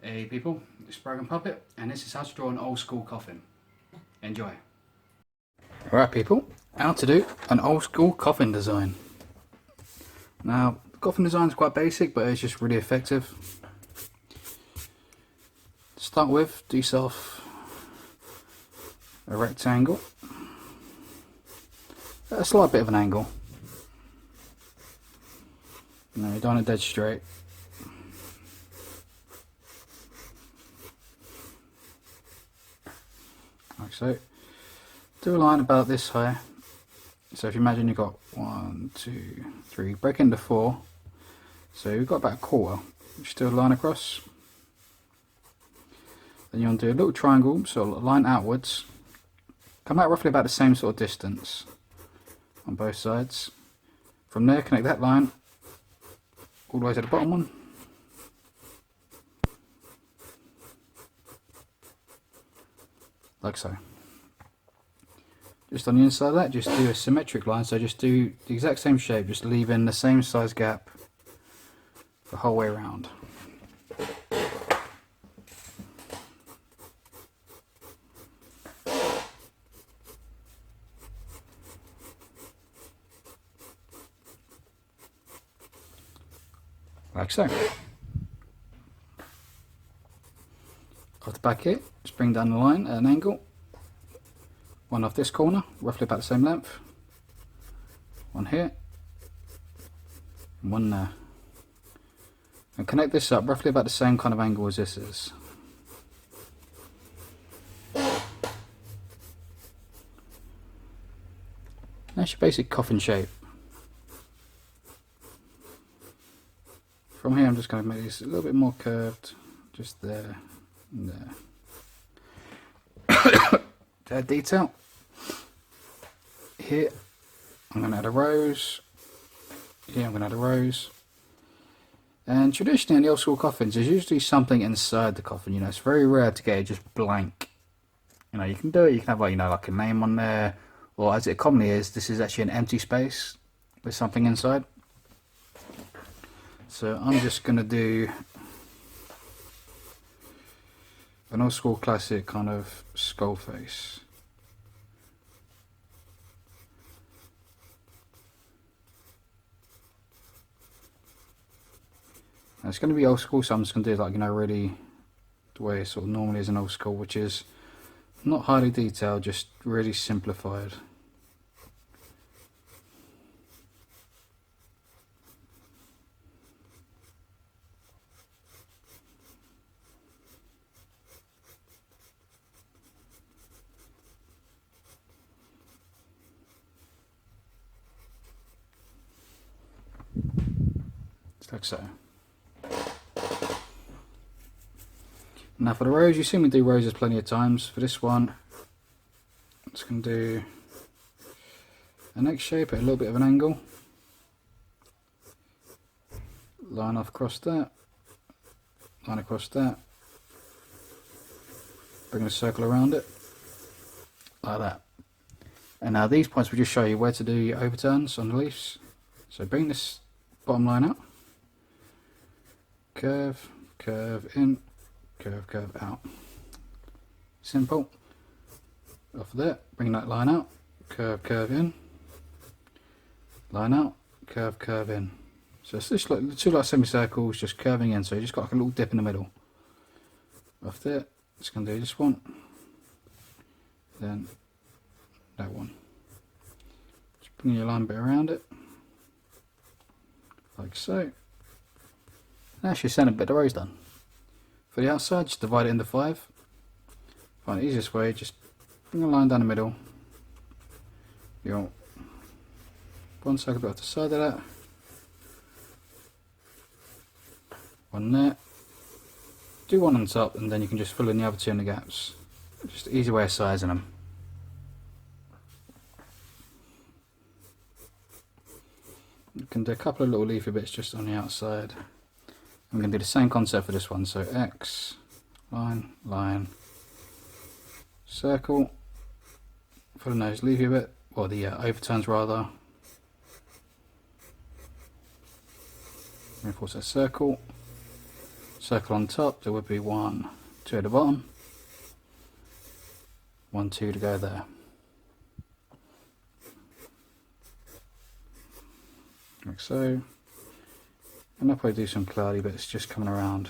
Hey people, it's Broken Puppet, and this is how to draw an old school coffin. Enjoy. Alright people, how to do an old school coffin design. Now, the coffin design is quite basic, but it's just really effective. To start with, do yourself a rectangle. A slight bit of an angle. No, you don't want it dead straight. Like so. Do a line about this high. So if you imagine you've got 1, 2, 3, break into 4. So you've got about a quarter. Just do a line across. Then you want to do a little triangle, so a line outwards. Come out roughly about the same sort of distance on both sides. From there, connect that line all the way to the bottom one. Like so. Just on the inside of that, just do a symmetric line, so just do the exact same shape, just leave in the same size gap the whole way around. Like so. Off the back here, just bring down the line at an angle. One off this corner, roughly about the same length. One here. And one there. And connect this up roughly about the same kind of angle as this is. That's your basic coffin shape. From here I'm just going to make this a little bit more curved, just there and there. To add detail, here I'm going to add a rose, here I'm going to add a rose. And traditionally in the old school coffins there's usually something inside the coffin, you know, it's very rare to get it just blank. You know, you can do it, you can have like, you know, like a name on there, or as it commonly is, this is actually an empty space with something inside. So I'm just going to do an old school classic kind of skull face. Now it's going to be old school, so I'm just going to do it like, you know, really the way it sort of normally is in old school, which is not highly detailed, just really simplified. Like so. Now for the rose, you've seen me do roses plenty of times. For this one, I'm just going to do an X shape at a little bit of an angle. Line off across that. Line across that. Bring a circle around it. Like that. And now these points will just show you where to do your overturns on the leaves. So bring this bottom line out. Curve, curve in, curve, curve out. Simple. Off of there, bring that line out, curve, curve in, line out, curve, curve in. So it's just like two like semicircles just curving in, so you just got like a little dip in the middle. Off there, just going to do this one, then that one. Just bring your line bit around it, like so. That's your centre bit of the rose done. For the outside, just divide it into 5. Find the easiest way, just bring a line down the middle. You want one circle bit off the side of that. One there. Do one on top, and then you can just fill in the other two in the gaps. Just an easy way of sizing them. You can do a couple of little leafy bits just on the outside. I'm going to do the same concept for this one, so X, line, line, circle, for the nose leafy bit, or the overturns rather, reinforce that circle. Circle on top, there would be 1, 2 at the bottom. 1, 2 to go there. Like so. And I'll probably do some cloudy bits just coming around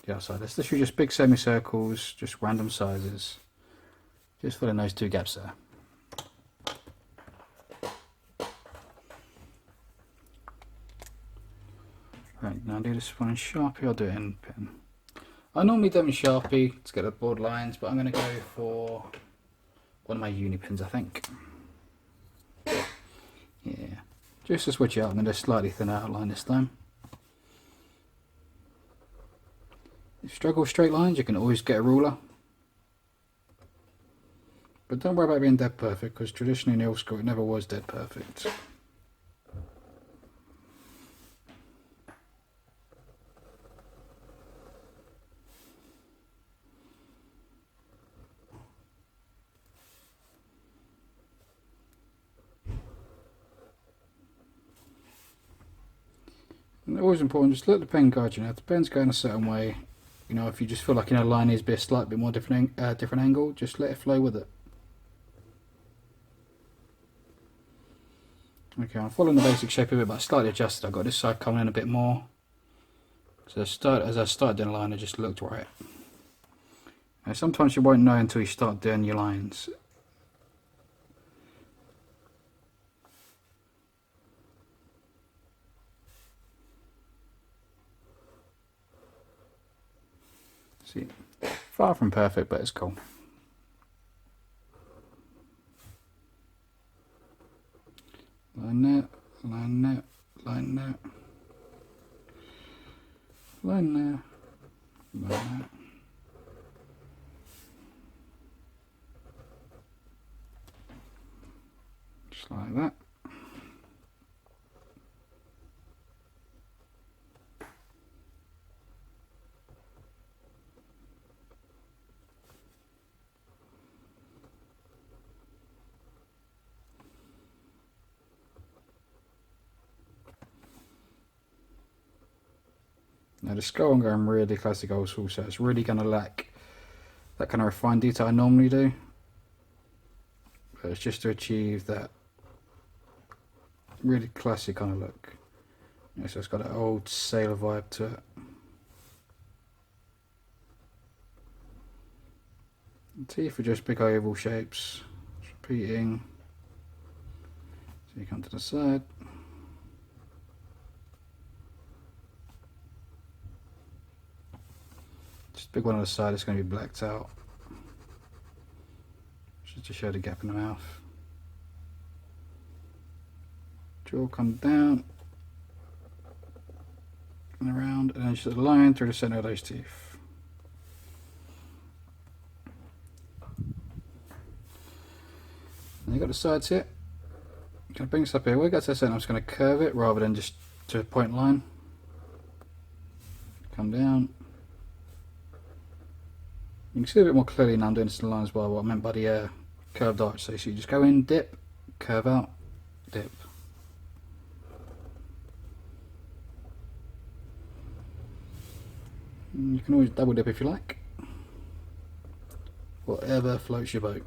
the outside. It's literally just big semicircles, just random sizes. Just filling those 2 gaps there. Right, now do this one in Sharpie, I'll do it in pen. I normally do it in Sharpie to get the board lines, but I'm going to go for one of my uni pens, I think. Yeah, just to switch it out, I'm going to slightly thin outline this time. If you struggle with straight lines, you can always get a ruler. But don't worry about being dead perfect, because traditionally in the old school it never was dead perfect. And always important, just let the pen guide you. Now, if the pen's going a certain way, you know, if you just feel like, you know, line needs to be a slight bit more different angle, just let it flow with it. Okay, I'm following the basic shape of it, but I slightly adjusted. I've got this side coming in a bit more. So as I started doing a line, it just looked right. Now, sometimes you won't know until you start doing your lines. See, far from perfect, but it's cool. Line there, line there, line there, line there, line there. Just like that. Now the skull I'm going really classic old school, so it's really going to lack that kind of refined detail I normally do. But it's just to achieve that really classic kind of look. Yeah, so it's got an old sailor vibe to it. Teeth are just big oval shapes, just repeating. So you come to the side. Just big one on the side, it's going to be blacked out. Just to show the gap in the mouth. Jaw comes down and around, and then just a line through the centre of those teeth. And you've got the sides here. I'm going to bring this up here. When we get to the centre, I'm just going to curve it rather than just to a point line. Come down. You can see a bit more clearly now I'm doing this in the line as well, what I meant by the curved arch. So you just go in, dip, curve out, dip. And you can always double dip if you like. Whatever floats your boat.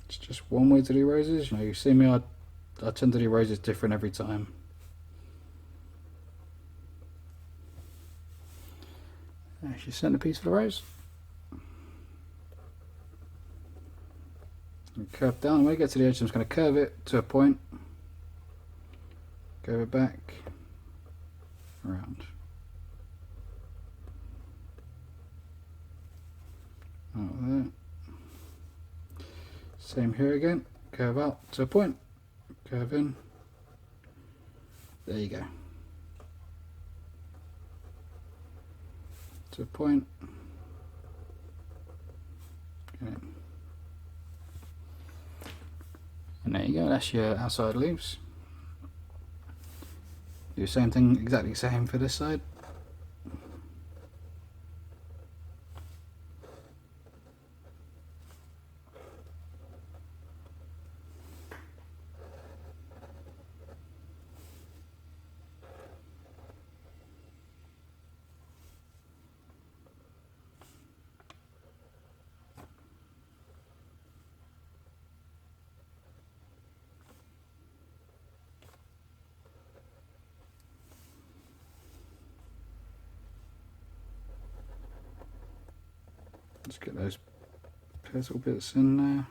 It's just one way to do roses. You know, you see me, I tend to do roses different every time. There's your centerpiece for the rose. And curve down. When we get to the edge, I'm just going to curve it to a point. Curve it back. Around. Out there. Same here again, curve out to a point, curve in, there you go, to a point, okay. And there you go, that's your outside leaves. Do the same thing, exactly the same for this side. Let's get those petal bits in there.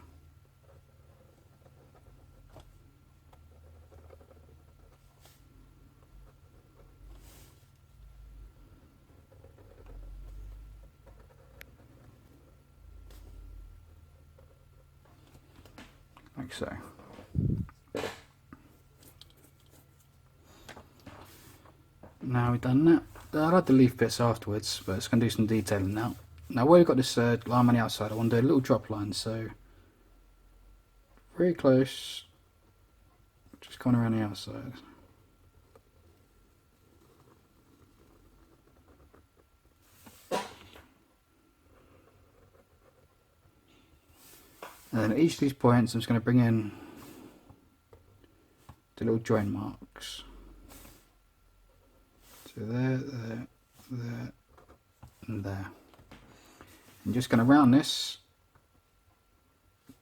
Like so. Now we've done that. I'll add the leaf bits afterwards, but it's going to do some detailing now. Now where we've got this line on the outside, I want to do a little drop line, so very close, just coming around the outside. And then at each of these points I'm just going to bring in the little join marks. So there, and there. I'm just going to round this,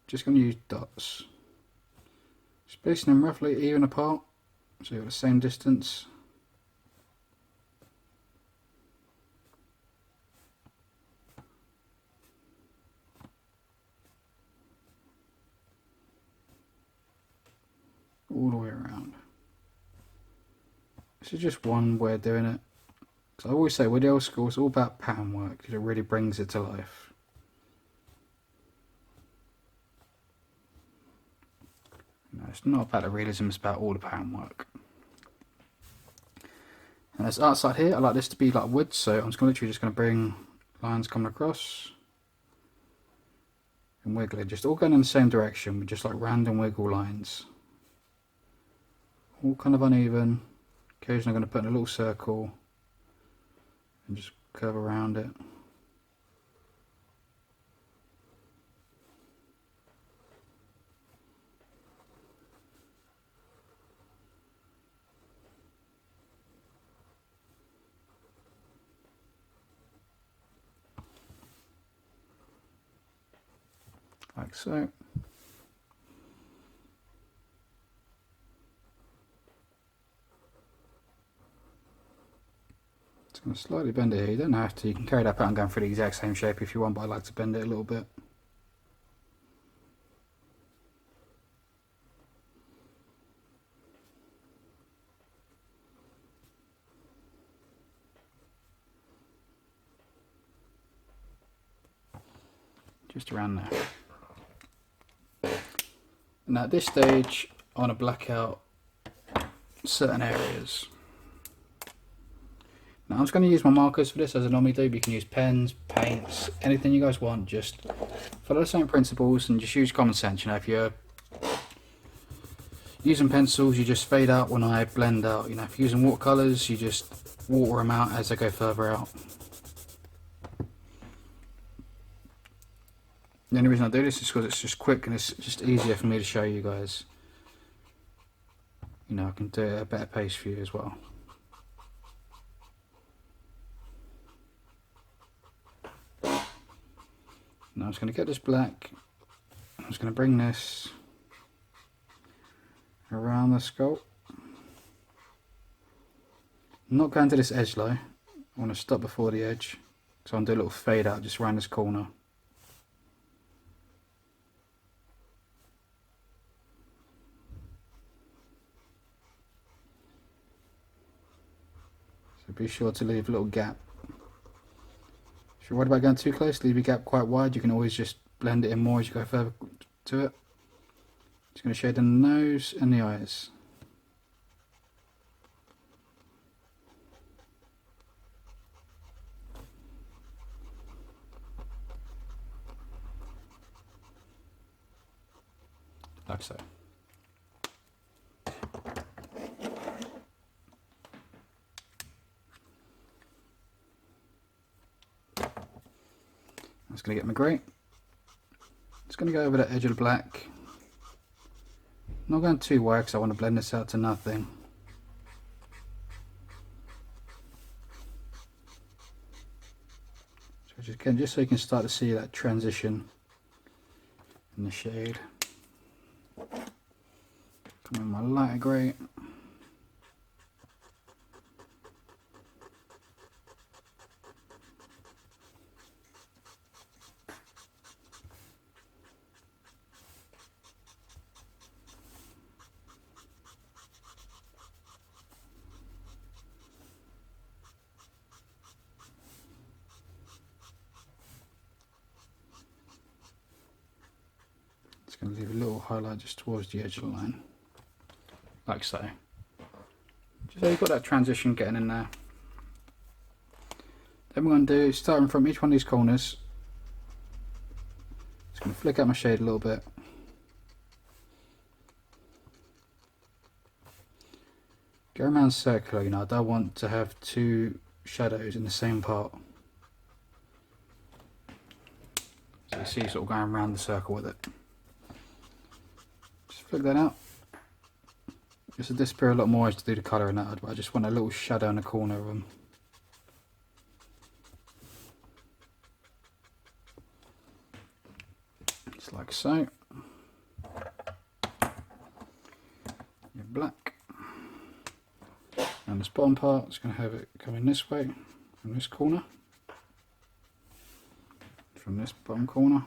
just going to use dots, spacing them roughly even apart, so you've got the same distance. All the way around. This is just one way of doing it. So I always say with the old school, it's all about pattern work because it really brings it to life. You know, it's not about the realism, it's about all the pattern work. And this outside here, I like this to be like wood, so I'm just literally just going to bring lines coming across and wiggle it, just all going in the same direction with just like random wiggle lines. All kind of uneven. Occasionally I'm going to put in a little circle and just curve around it. Like so. Just going to slightly bend it here. You don't have to, you can carry that pattern going through the exact same shape if you want, but I like to bend it a little bit. Just around there. And at this stage I want to black out certain areas. Now I'm just going to use my markers for this as I normally do, but you can use pens, paints, anything you guys want. Just follow the same principles and just use common sense. You know, if you're using pencils, you just fade out when I blend out. You know, if you're using watercolours, you just water them out as they go further out. The only reason I do this is because it's just quick and it's just easier for me to show you guys. You know, I can do it at a better pace for you as well. Now I'm just going to get this black. I'm just going to bring this around the sculpt. I'm not going to this edge though. I want to stop before the edge. So I'm going to do a little fade out just around this corner. So be sure to leave a little gap. If you're worried about going too close, leave your gap quite wide. You can always just blend it in more as you go further to it. Just going to shade in the nose and the eyes. Like so. I'm just going to get my grey. Just going to go over the edge of the black. Not going too wide because I want to blend this out to nothing. So just again, just so you can start to see that transition in the shade. Come in my lighter grey. Just going to leave a little highlight just towards the edge of the line, like so. Just so you've got that transition getting in there. Then we're going to do, starting from each one of these corners, just going to flick out my shade a little bit. Go around circular, you know, I don't want to have two shadows in the same part. So you see sort of going around the circle with it. Just flick that out. This will disappear a lot more as to do the colour in that, but I just want a little shadow in the corner of them. Just like so. Your black. And this bottom part is going to have it coming this way, from this corner, from this bottom corner.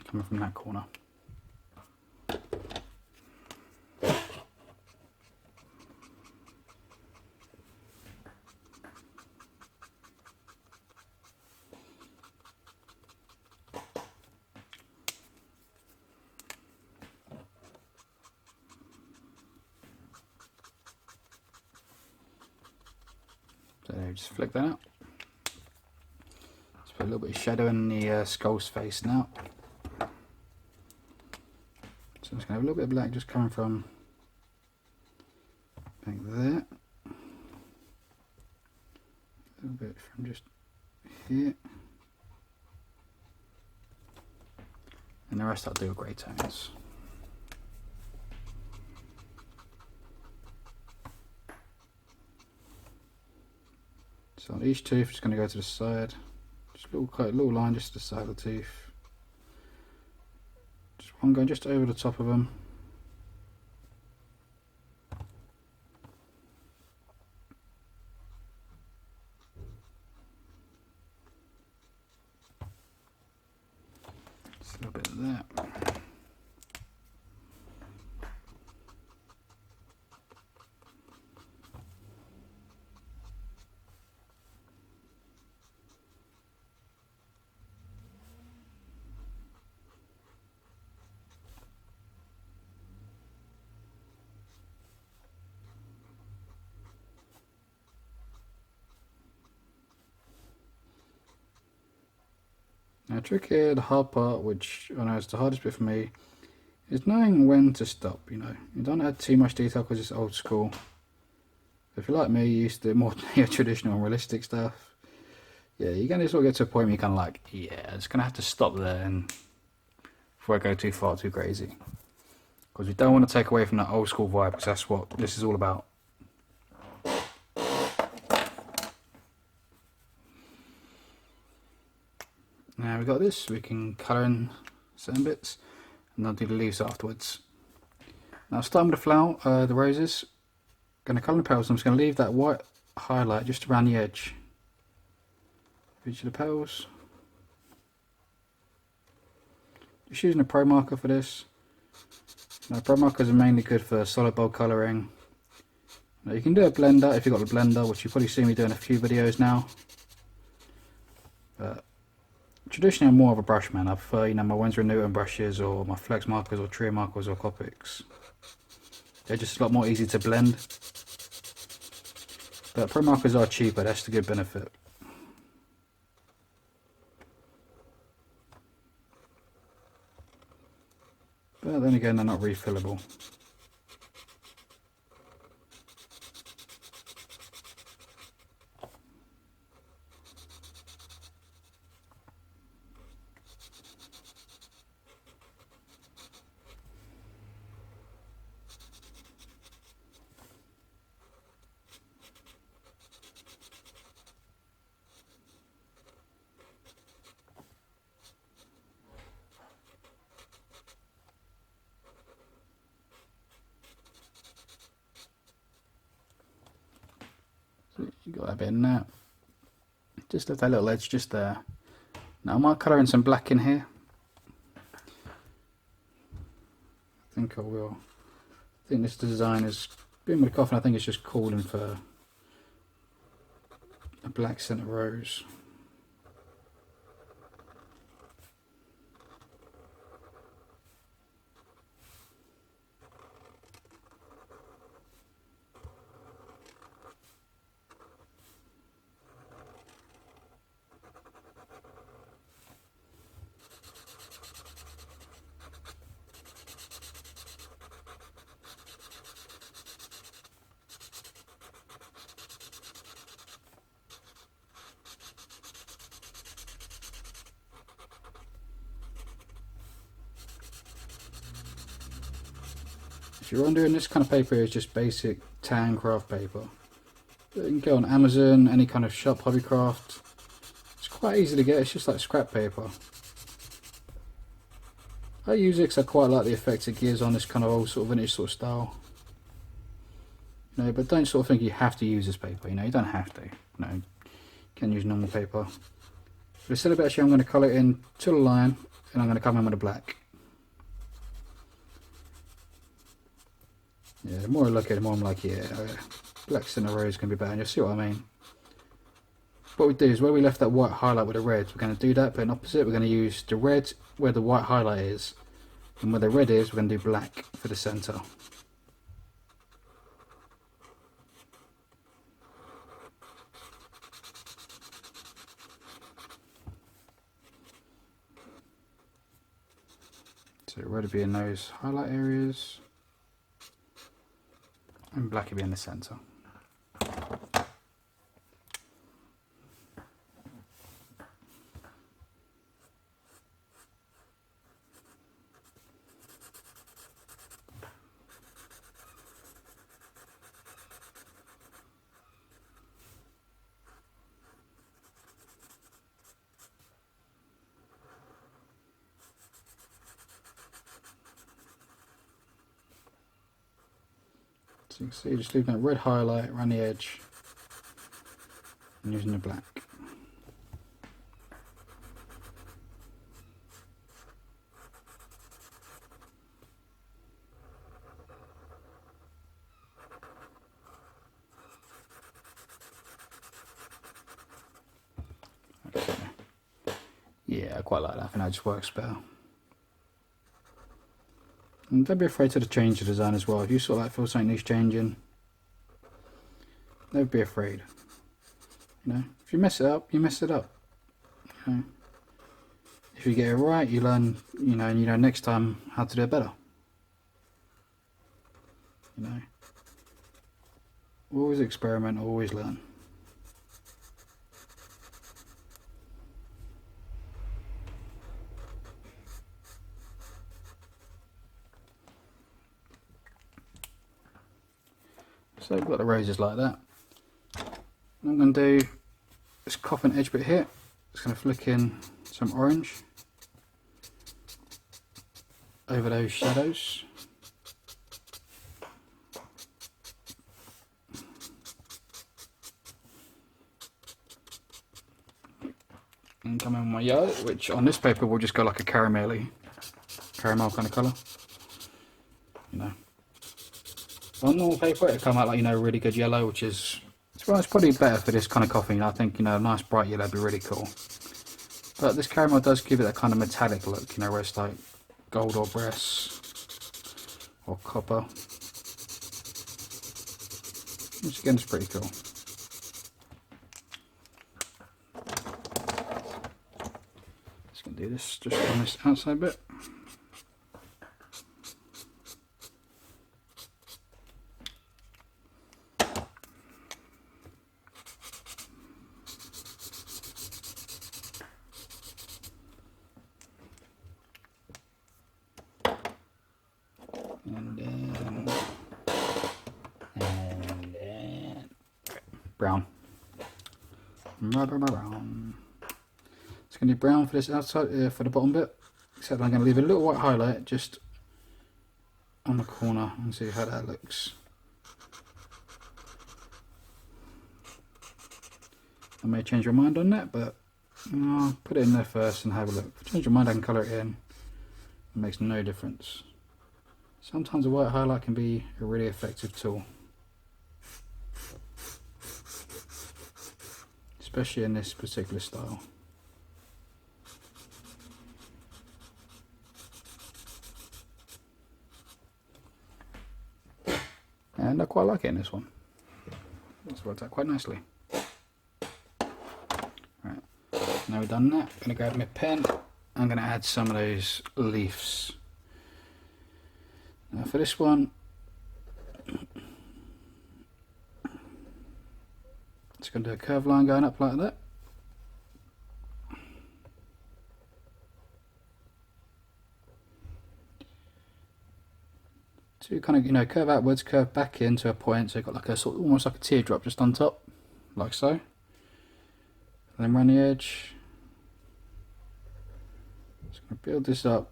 Coming from that corner. So there, just flick that out. Just put a little bit of shadow in the skull's face now. So I'm just going to have a little bit of black just coming from back there. A little bit from just here. And the rest I'll do with grey tones. So on each tooth, just going to go to the side, just a little line just to the side of the tooth. Just one going just over the top of them. Just a little bit of that. Now, trick here, the hard part, which I know is the hardest bit for me, is knowing when to stop. You know, you don't add too much detail because it's old school. If you're like me, you used to do more traditional and realistic stuff. Yeah, you're going to sort of get to a point where you're kind of like, yeah, it's going to have to stop there and before I go too far, too crazy. Because we don't want to take away from that old school vibe, because that's what this is all about. Now we've got this, we can colour in certain bits, and I'll do the leaves afterwards. Now starting with the flower, the roses, going to colour the petals. I'm just going to leave that white highlight just around the edge of each of the petals. Just using a pro marker for this. Now pro markers are mainly good for solid bold colouring. Now you can do a blender if you've got the blender, which you've probably seen me doing a few videos now. But traditionally, I'm more of a brush man. I prefer, you know, my Winsor & Newton brushes, or my flex markers, or trio markers, or Copics. They're just a lot more easy to blend. But pro markers are cheaper. That's the good benefit. But then again, they're not refillable. You got that bit in there. Just left that little edge just there. Now I might colour in some black in here. I think I will. I think this design is, being with the coffin, I think it's just calling for a black centre rose. If you're wondering, this kind of paper is just basic tan craft paper. You can go on Amazon, any kind of shop, Hobbycraft. It's quite easy to get, it's just like scrap paper. I use it because I quite like the effect it gives on this kind of old sort of vintage sort of style. You know, but don't sort of think you have to use this paper, you know, you don't have to. You know, you can use normal paper. But instead of actually, I'm going to colour it in to the line, and I'm going to come in with a black. Yeah, the more I look at it, the more I'm like, yeah, black centre rose is going to be better, and you'll see what I mean. What we do is, where we left that white highlight with the red, we're going to do that, but in opposite, we're going to use the red where the white highlight is, and where the red is, we're going to do black for the centre. So red will be in those highlight areas, and black will be in the centre. So you can see, just leaving that red highlight around the edge and using the black. Okay. Yeah, I quite like that. I think that just works better. And don't be afraid to change the design as well. If you sort of like feel something needs changing, don't be afraid. You know, if you mess it up, you mess it up. You know, if you get it right, you learn. You know, and you know next time how to do it better. You know, always experiment, always learn. So we've got the roses like that. And I'm going to do this coffin edge bit here. Just going to flick in some orange over those shadows. And come in with my yellow, which on this paper will just go like a caramel kind of colour. You know. On normal paper it'll come out like, you know, really good yellow, which is, well, it's probably better for this kind of coffin. I think, you know, a nice bright yellow would be really cool. But this caramel does give it that kind of metallic look, you know, where it's like gold or brass or copper. Which again is pretty cool. Just gonna do this just on this outside bit. Brown. Brown. It's going to be brown for this outside, for the bottom bit. Except I'm going to leave a little white highlight just on the corner and see how that looks. I may change your mind on that, but I'll put it in there first and have a look. If I change your mind, I can colour it in. It makes no difference. Sometimes a white highlight can be a really effective tool. especially in this particular style. And I quite like it in this one. It's worked out quite nicely. Right, now we've done that, I'm going to grab my pen. I'm going to add some of those leaves. Now for this one, just going to do a curved line going up like that. To kind of, you know, curve outwards, curve back into a point, so you've got like a sort of, almost like a teardrop just on top, like so. And then around the edge. Just going to build this up.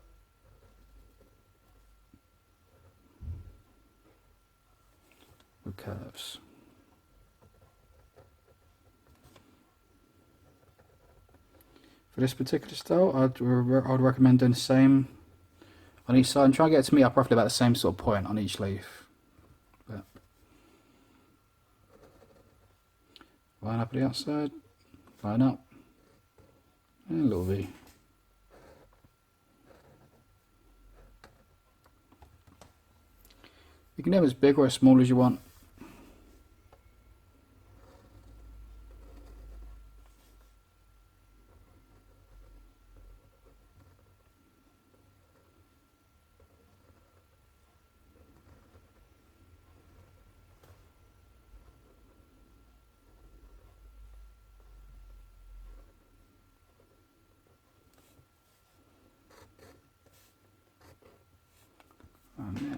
With curves. For this particular style, I'd recommend doing the same on each side and try and get it to meet up roughly about the same sort of point on each leaf. But line up at the outside, line up, and a little V. You can have it as big or as small as you want.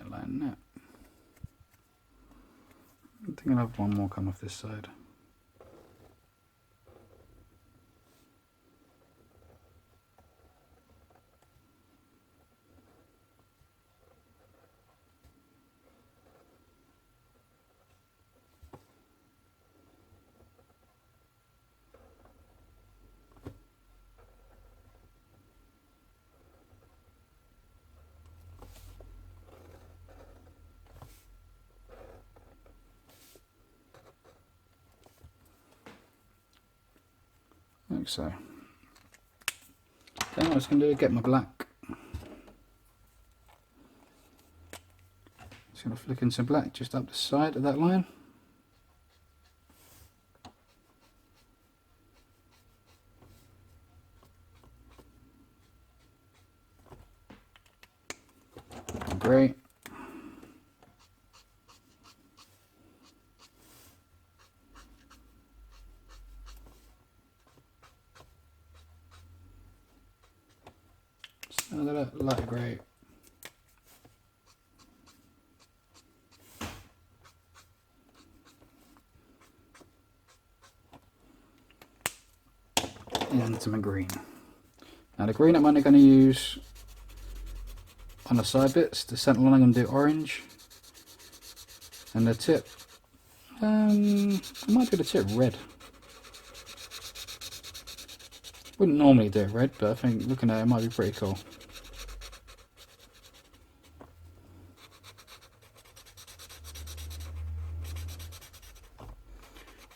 Like that. I think I'll have one more come off this side. Like so. Then what I was going to do is get my black. Just going to flick in some black just up the side of that line. Great. Another light grey. And some green. Now the green I'm only going to use on the side bits. The centre line I'm going to do orange. And the tip, I might do the tip red. Wouldn't normally do it red, but I think looking at it, it might be pretty cool.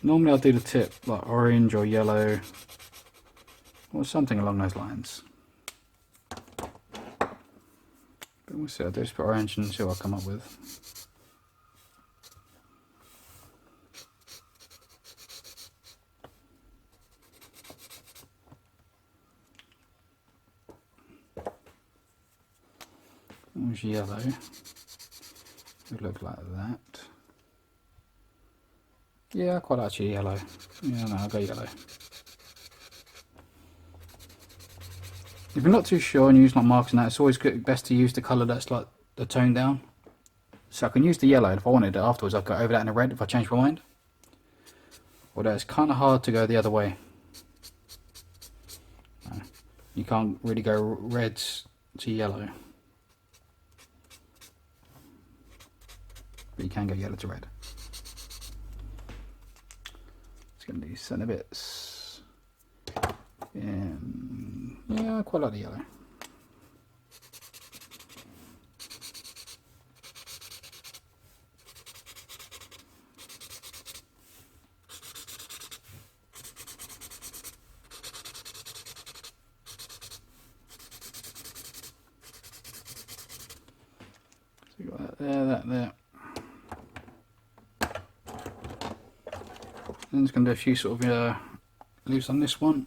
Normally I'll do the tip like orange or yellow or something along those lines. But we'll see, I'll just put orange and see what I'll come up with. There's yellow. It look like that. Yeah, I quite like yellow. Yeah, no, I'll go yellow. If you're not too sure and you use like markers and that, it's always good, best to use the colour that's like the tone down. So I can use the yellow, and if I wanted it afterwards, I'd go over that in the red if I change my mind. Although it's kind of hard to go the other way. You can't really go reds to yellow. But you can go yellow to red. Just going to do centre bits. Yeah, I quite like the yellow. that there. Then it's going to do a few sort of leaves on this one.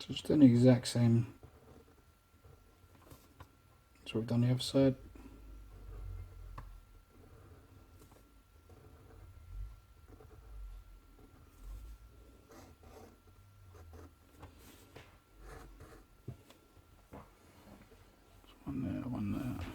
So just doing the exact same as what we've done the other side. One there, one there.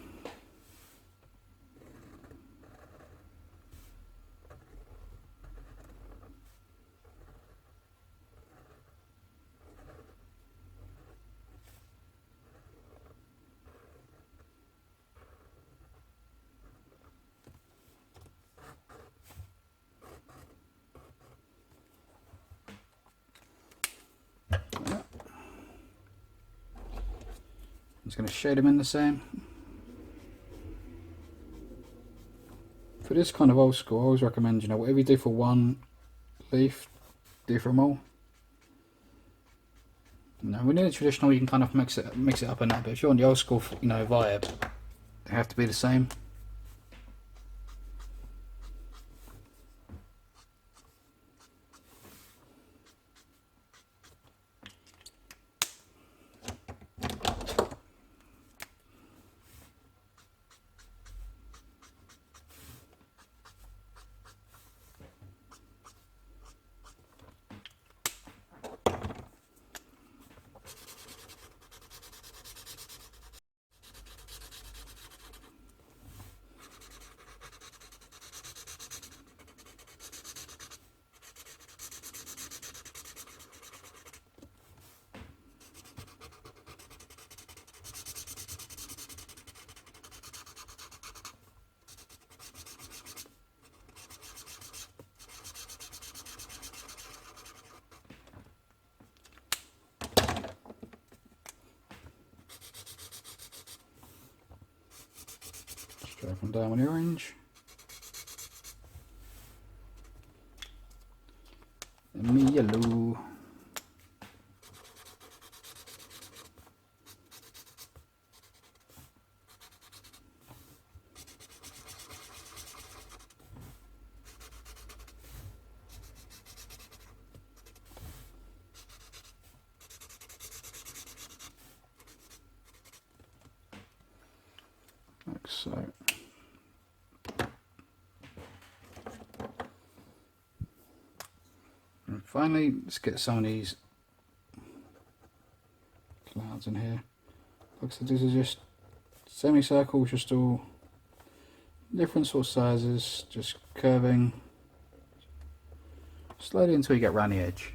I'm just going to shade them in the same. For this kind of old school, I always recommend, you know, whatever you do for one leaf, do for them all. You know, when you're traditional, you can kind of mix it up and that, but if you're on the old school, you know, vibe, they have to be the same. Straight up and down with the orange. And me yellow. Like so. And finally, let's get some of these clouds in here. Like I said, these are just semicircles, just all different sort of sizes, just curving slowly until you get around the edge.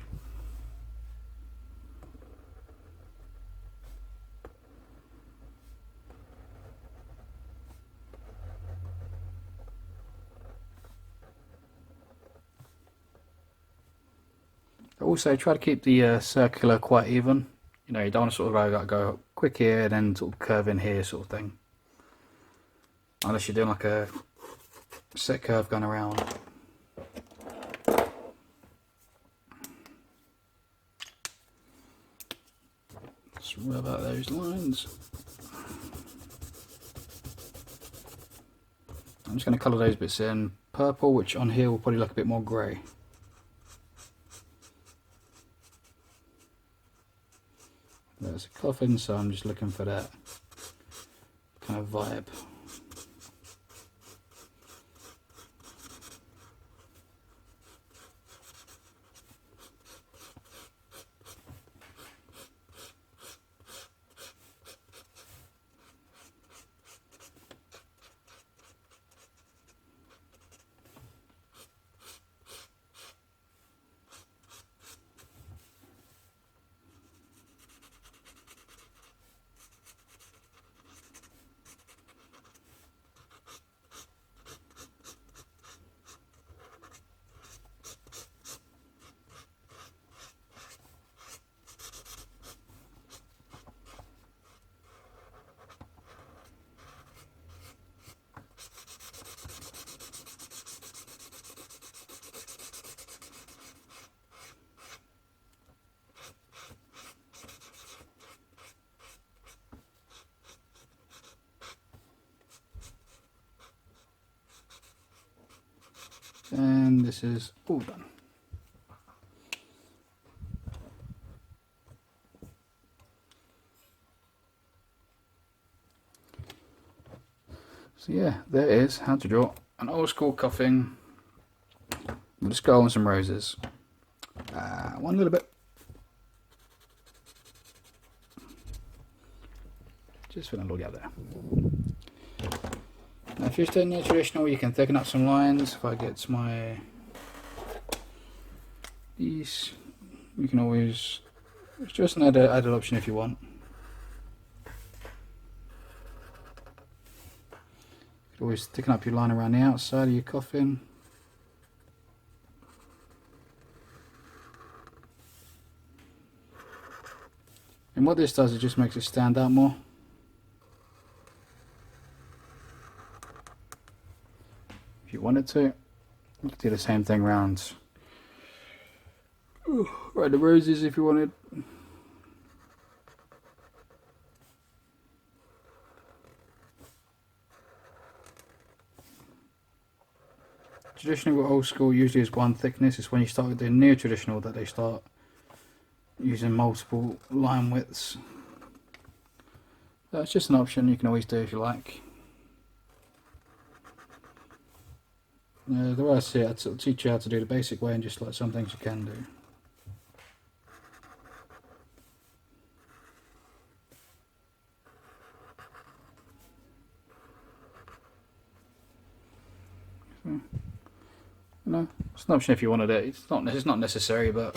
Also, try to keep the circular quite even. You know, you don't want to sort of go quick here and then sort of curve in here sort of thing. Unless you're doing like a set curve going around. Just rub out those lines. I'm just going to colour those bits in purple, which on here will probably look a bit more grey. There's a coffin, so I'm just looking for that kind of vibe. and this is all done. So yeah, there is how to draw an old school coffin with a skull and some roses. One little bit. Just gonna look out there. Now if you're still in the traditional, you can thicken up some lines. If I get these, you can always, it's just an added option if you want. You can always thicken up your line around the outside of your coffin. And what this does, it just makes it stand out more. If you wanted to, you could do the same thing around the roses if you wanted. Traditional or old school usually is one thickness. It's when you start doing near traditional that they start using multiple line widths. That's just an option you can always do if you like. The way I see it, I'll teach you how to do the basic way and just like some things you can do. No, it's an option if you wanted it. It's not necessary, but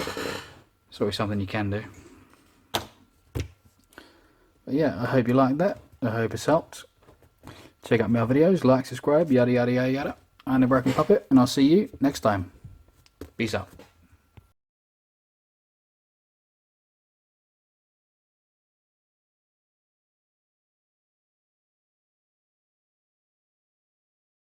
it's always something you can do. But yeah, I hope you liked that. I hope it's helped. Check out my other videos, like, subscribe, yada yada yada yada. I'm the Broken Puppet, and I'll see you next time. Peace out.